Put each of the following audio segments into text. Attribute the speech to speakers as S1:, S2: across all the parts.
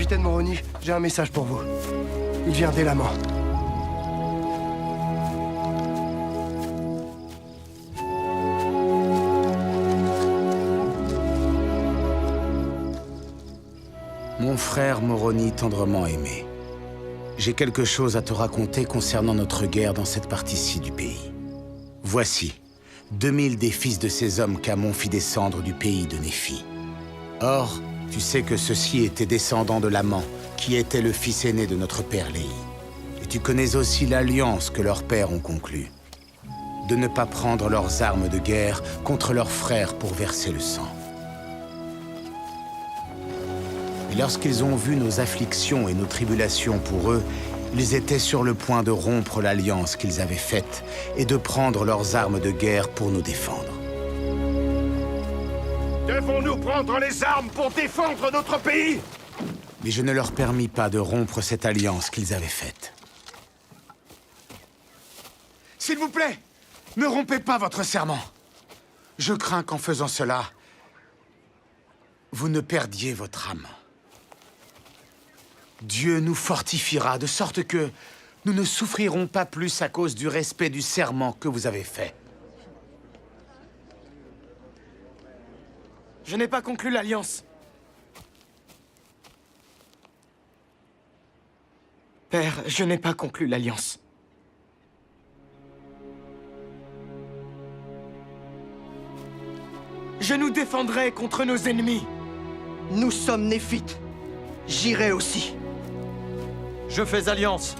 S1: Capitaine Moroni, j'ai un message pour vous. Il vient d'Élaman.
S2: Mon frère Moroni tendrement aimé, j'ai quelque chose à te raconter concernant notre guerre dans cette partie-ci du pays. Voici 2000 des fils de ces hommes qu'Amon fit descendre du pays de Néphi. Or, tu sais que ceux-ci étaient descendants de Laman, qui était le fils aîné de notre père Léhi. Et tu connais aussi l'alliance que leurs pères ont conclue, de ne pas prendre leurs armes de guerre contre leurs frères pour verser le sang. Et lorsqu'ils ont vu nos afflictions et nos tribulations pour eux, ils étaient sur le point de rompre l'alliance qu'ils avaient faite et de prendre leurs armes de guerre pour nous défendre.
S3: Devons-nous prendre les armes pour défendre notre pays?
S2: Mais je ne leur permis pas de rompre cette alliance qu'ils avaient faite. S'il vous plaît, ne rompez pas votre serment. Je crains qu'en faisant cela, vous ne perdiez votre âme. Dieu nous fortifiera de sorte que nous ne souffrirons pas plus à cause du respect du serment que vous avez fait.
S1: Je n'ai pas conclu l'alliance. Père, je n'ai pas conclu l'alliance. Je nous défendrai contre nos ennemis. Nous sommes Néphites. J'irai aussi.
S4: Je fais alliance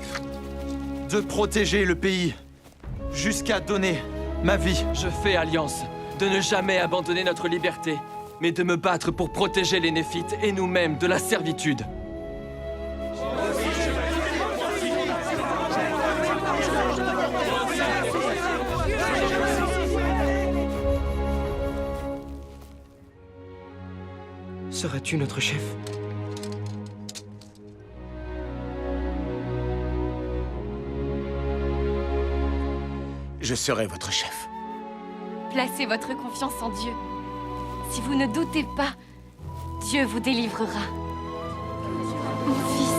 S4: de protéger le pays jusqu'à donner ma vie.
S5: Je fais alliance de ne jamais abandonner notre liberté, mais de me battre pour protéger les Néphites et nous-mêmes de la servitude.
S1: Seras-tu notre chef?
S2: Je serai votre chef.
S6: Placez votre confiance en Dieu. Si vous ne doutez pas, Dieu vous délivrera. Mon fils.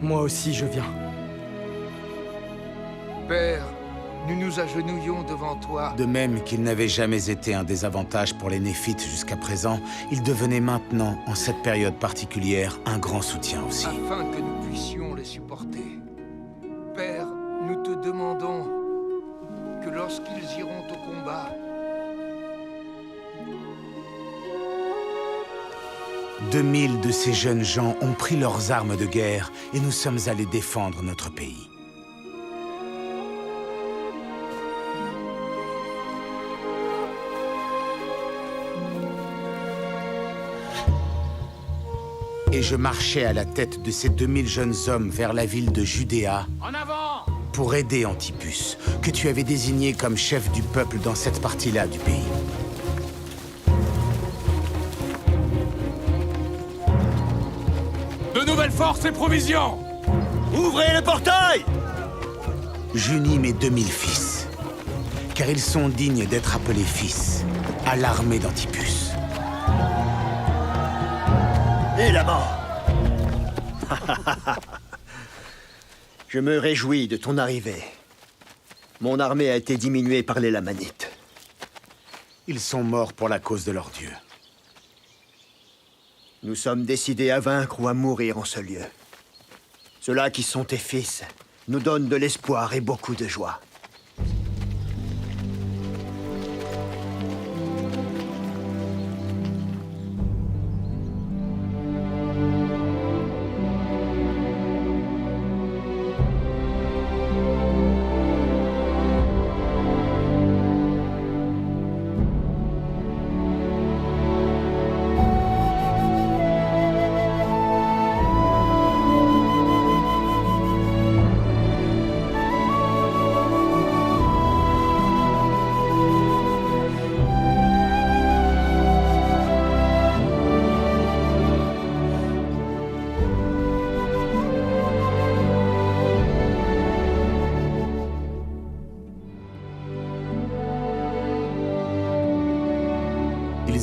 S1: Moi aussi, je viens.
S3: Père, nous nous agenouillons devant toi.
S2: De même qu'il n'avait jamais été un désavantage pour les Néphites jusqu'à présent, il devenait maintenant, en cette période particulière, un grand soutien aussi.
S3: Afin que nous puissions les supporter. Père, nous te demandons que lorsqu'ils iront au combat,
S2: 2000 de ces jeunes gens ont pris leurs armes de guerre et nous sommes allés défendre notre pays. Et je marchais à la tête de ces 2000 jeunes hommes vers la ville de Judéa pour aider Antipas, que tu avais désigné comme chef du peuple dans cette partie-là du pays.
S7: De nouvelles forces et provisions!
S4: Ouvrez le portail!
S2: J'unis mes 2000 fils, car ils sont dignes d'être appelés fils, à l'armée d'Antipas.
S8: Et là-bas. Je me réjouis de ton arrivée. Mon armée a été diminuée par les Lamanites.
S2: Ils sont morts pour la cause de leur Dieu.
S8: Nous sommes décidés à vaincre ou à mourir en ce lieu. Ceux-là qui sont tes fils nous donnent de l'espoir et beaucoup de joie.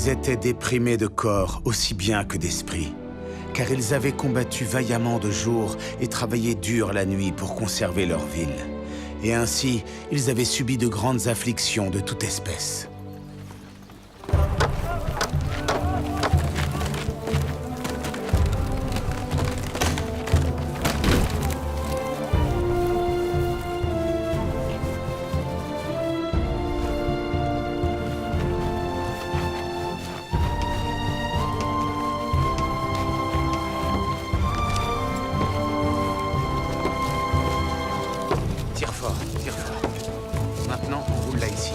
S2: Ils étaient déprimés de corps aussi bien que d'esprit, car ils avaient combattu vaillamment de jour et travaillé dur la nuit pour conserver leur ville. Et ainsi, ils avaient subi de grandes afflictions de toute espèce. Tire fort, tire fort. Maintenant, on roule là ici.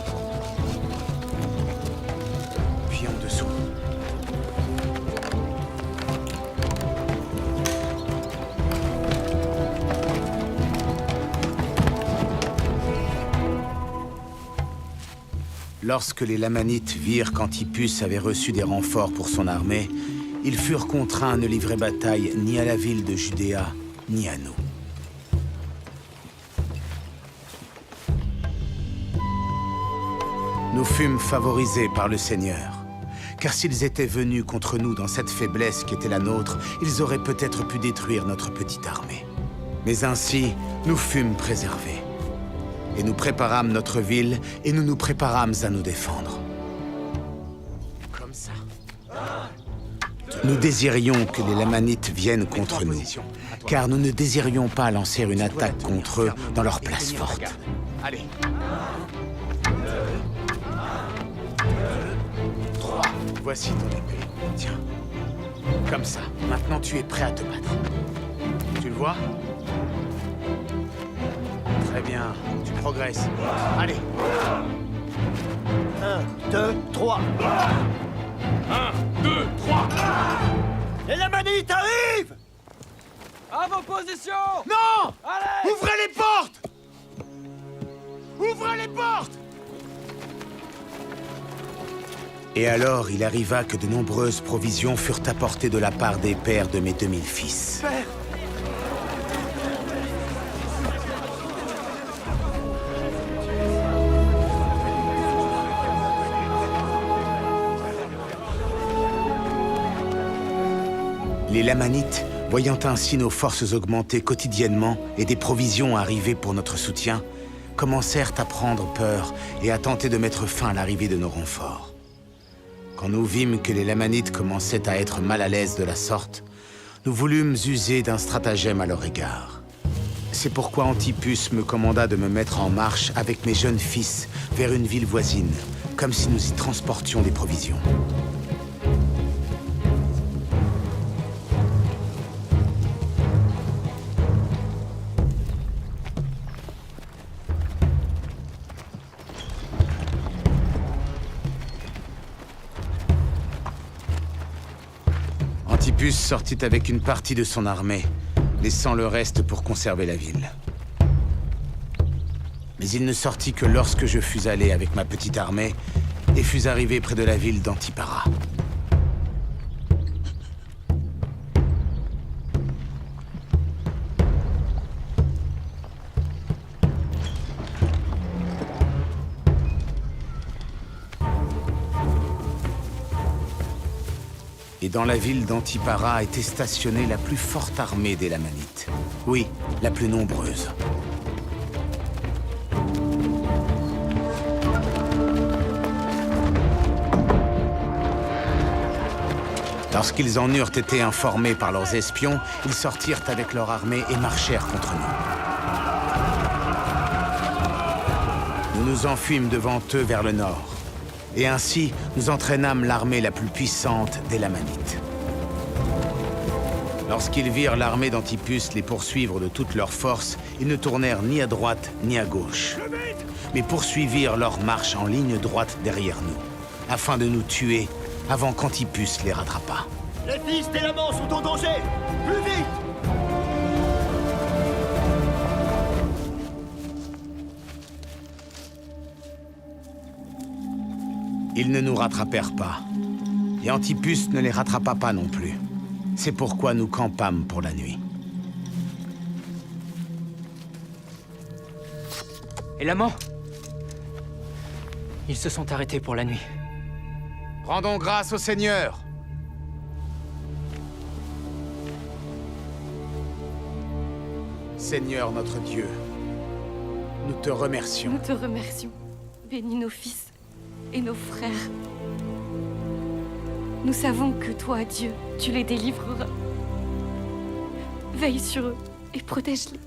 S2: Puis en dessous. Lorsque les Lamanites virent qu'Antipas avait reçu des renforts pour son armée, ils furent contraints de ne livrer bataille ni à la ville de Judéa, ni à nous. Nous fûmes favorisés par le Seigneur, car s'ils étaient venus contre nous dans cette faiblesse qui était la nôtre, ils auraient peut-être pu détruire notre petite armée. Mais ainsi, nous fûmes préservés. Et nous préparâmes notre ville, et nous nous préparâmes à nous défendre. Comme ça. Nous désirions que les Lamanites viennent contre nous, car nous ne désirions pas lancer une attaque contre eux dans leur place forte. Allez. 3. Voici ton épée. Tiens. Comme ça. Maintenant, tu es prêt à te battre. Tu le vois? Très bien. Tu progresses. Allez.
S8: 1, 2, 3.
S7: 1, 2, 3.
S8: Les Lamanites arrivent!
S5: À vos positions!
S2: Non!
S5: Allez!
S2: Ouvrez les portes! Ouvrez les portes! Et alors, il arriva que de nombreuses provisions furent apportées de la part des pères de mes 2000 fils.
S1: Père!
S2: Les Lamanites, voyant ainsi nos forces augmenter quotidiennement et des provisions arriver pour notre soutien, commencèrent à prendre peur et à tenter de mettre fin à l'arrivée de nos renforts. Quand nous vîmes que les Lamanites commençaient à être mal à l'aise de la sorte, nous voulûmes user d'un stratagème à leur égard. C'est pourquoi Antipas me commanda de me mettre en marche avec mes jeunes fils vers une ville voisine, comme si nous y transportions des provisions. Antipas sortit avec une partie de son armée, laissant le reste pour conserver la ville. Mais il ne sortit que lorsque je fus allé avec ma petite armée et fus arrivé près de la ville d'Antipara. Et dans la ville d'Antipara était stationnée la plus forte armée des Lamanites. Oui, la plus nombreuse. Lorsqu'ils en eurent été informés par leurs espions, ils sortirent avec leur armée et marchèrent contre nous. Nous nous enfuîmes devant eux vers le nord. Et ainsi, nous entraînâmes l'armée la plus puissante des Lamanites. Lorsqu'ils virent l'armée d'Antipas les poursuivre de toute leur force, ils ne tournèrent ni à droite ni à gauche, mais poursuivirent leur marche en ligne droite derrière nous, afin de nous tuer avant qu'Antipas les rattrapât.
S8: Les fils d'Élaman sont en danger! Plus vite!
S2: Ils ne nous rattrapèrent pas. Et Antipas ne les rattrapa pas non plus. C'est pourquoi nous campâmes pour la nuit.
S9: Et l'amant? Ils se sont arrêtés pour la nuit.
S2: Rendons grâce au Seigneur. Seigneur notre Dieu, nous te remercions.
S6: Nous te remercions. Bénis nos fils et nos frères. Nous savons que toi, Dieu, tu les délivreras. Veille sur eux et protège-les.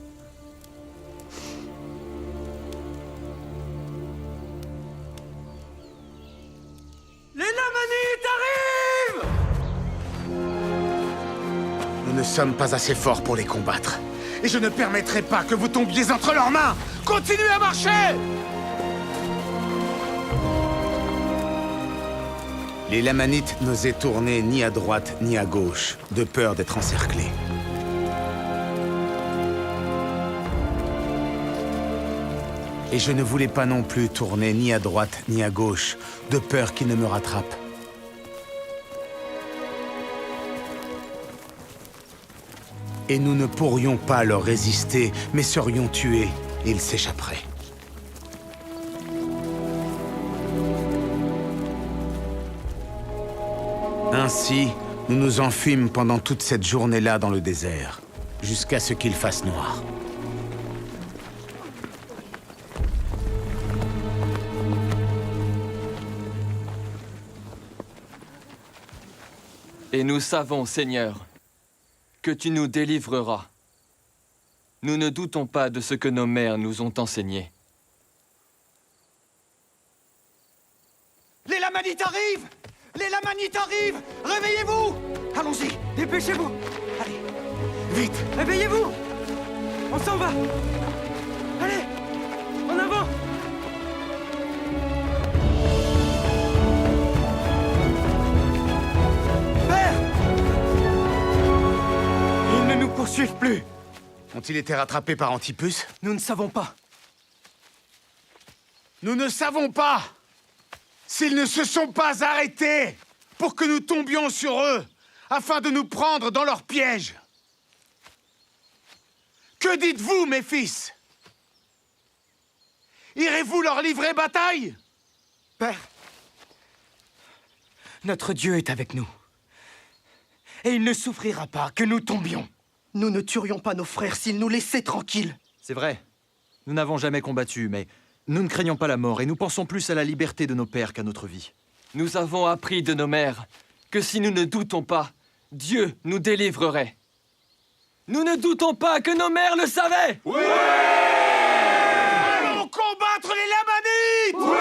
S4: Les Lamanites arrivent!
S2: Nous ne sommes pas assez forts pour les combattre. Et je ne permettrai pas que vous tombiez entre leurs mains! Continuez à marcher! Les Lamanites n'osaient tourner ni à droite ni à gauche, de peur d'être encerclés. Et je ne voulais pas non plus tourner ni à droite ni à gauche, de peur qu'ils ne me rattrapent. Et nous ne pourrions pas leur résister, mais serions tués, et ils s'échapperaient. Ainsi, nous nous enfuîmes pendant toute cette journée-là dans le désert, jusqu'à ce qu'il fasse noir.
S5: Et nous savons, Seigneur, que tu nous délivreras. Nous ne doutons pas de ce que nos mères nous ont enseigné.
S1: Les Lamanites arrivent! Les Lamanites arrivent! Réveillez-vous! Allons-y, dépêchez-vous! Allez, vite! Réveillez-vous! On s'en va! Allez! En avant! Père! Ils ne nous poursuivent plus!
S2: Ont-ils été rattrapés par Antipus?
S1: Nous ne savons pas.
S2: Nous ne savons pas! S'ils ne se sont pas arrêtés pour que nous tombions sur eux, afin de nous prendre dans leur piège. Que dites-vous, mes fils? Irez-vous leur livrer bataille?
S1: Père, notre Dieu est avec nous. Et il ne souffrira pas que nous tombions. Nous ne tuerions pas nos frères s'ils nous laissaient tranquilles.
S4: C'est vrai. Nous n'avons jamais combattu, mais nous ne craignons pas la mort et nous pensons plus à la liberté de nos pères qu'à notre vie.
S5: Nous avons appris de nos mères que si nous ne doutons pas, Dieu nous délivrerait. Nous ne doutons pas que nos mères le savaient!
S2: Oui! Allons combattre les Lamanites!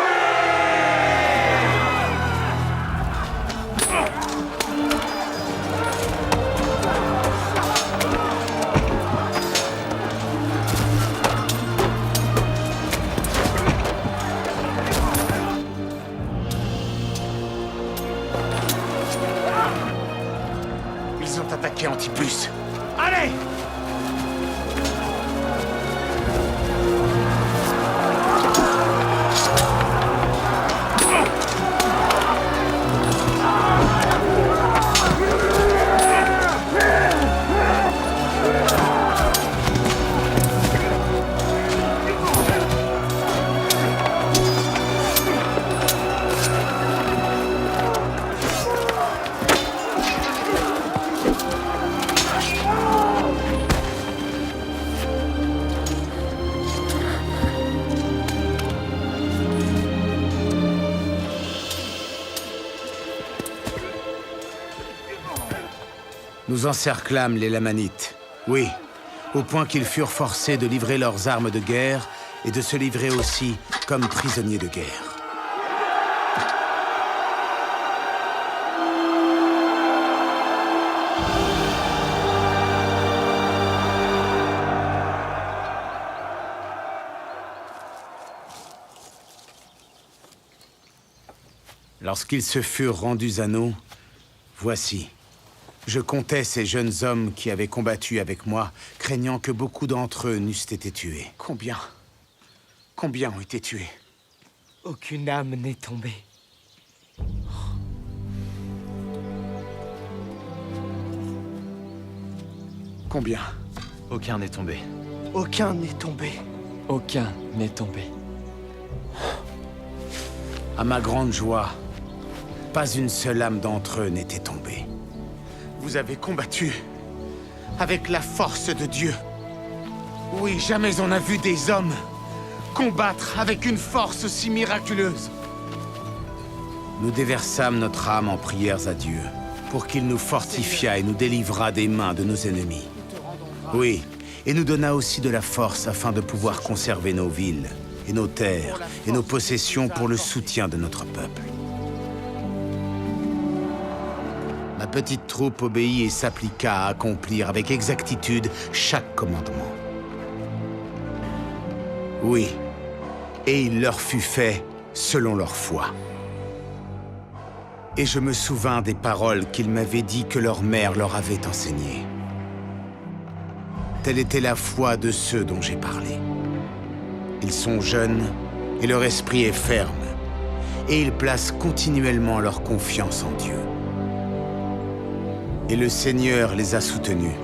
S2: Ils ont attaqué Antipus. Allez! Nous encerclâmes les Lamanites, oui, au point qu'ils furent forcés de livrer leurs armes de guerre et de se livrer aussi comme prisonniers de guerre. Lorsqu'ils se furent rendus à nous, voici. Je comptais ces jeunes hommes qui avaient combattu avec moi, craignant que beaucoup d'entre eux n'eussent été tués. Combien ont été tués?
S1: Aucune âme n'est tombée.
S2: Combien?
S4: Aucun n'est tombé.
S1: Aucun n'est tombé.
S5: Aucun n'est tombé.
S2: À ma grande joie, pas une seule âme d'entre eux n'était tombée. Vous avez combattu avec la force de Dieu. Oui, jamais on n'a vu des hommes combattre avec une force aussi miraculeuse. Nous déversâmes notre âme en prières à Dieu, pour qu'il nous fortifiât et nous délivrât des mains de nos ennemis. Oui, et nous donna aussi de la force afin de pouvoir conserver nos villes, et nos terres, et nos possessions pour le soutien de notre peuple. Ma petite troupe obéit et s'appliqua à accomplir avec exactitude chaque commandement. Oui, et il leur fut fait selon leur foi. Et je me souvins des paroles qu'ils m'avaient dit que leur mère leur avait enseignées. Telle était la foi de ceux dont j'ai parlé. Ils sont jeunes et leur esprit est ferme, et ils placent continuellement leur confiance en Dieu. Et le Seigneur les a soutenus,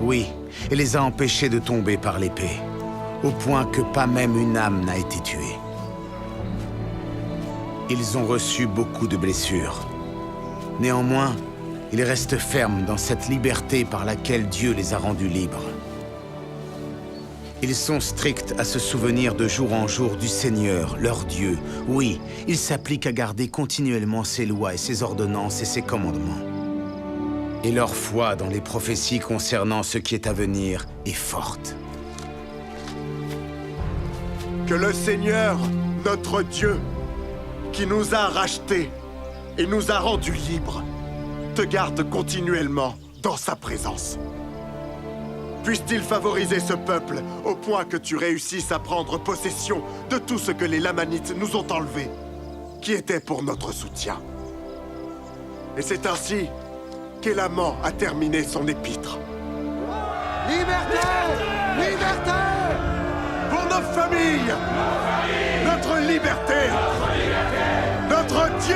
S2: oui, et les a empêchés de tomber par l'épée, au point que pas même une âme n'a été tuée. Ils ont reçu beaucoup de blessures. Néanmoins, ils restent fermes dans cette liberté par laquelle Dieu les a rendus libres. Ils sont stricts à se souvenir de jour en jour du Seigneur, leur Dieu. Oui, ils s'appliquent à garder continuellement ses lois et ses ordonnances et ses commandements. Et leur foi dans les prophéties concernant ce qui est à venir est forte.
S9: Que le Seigneur, notre Dieu, qui nous a rachetés et nous a rendus libres, te garde continuellement dans sa présence. Puisse-t-il favoriser ce peuple au point que tu réussisses à prendre possession de tout ce que les Lamanites nous ont enlevé, qui était pour notre soutien. Et c'est ainsi qu'Élaman a terminé son épître.
S1: Liberté! Liberté!
S9: Pour nos familles, notre liberté, notre Dieu,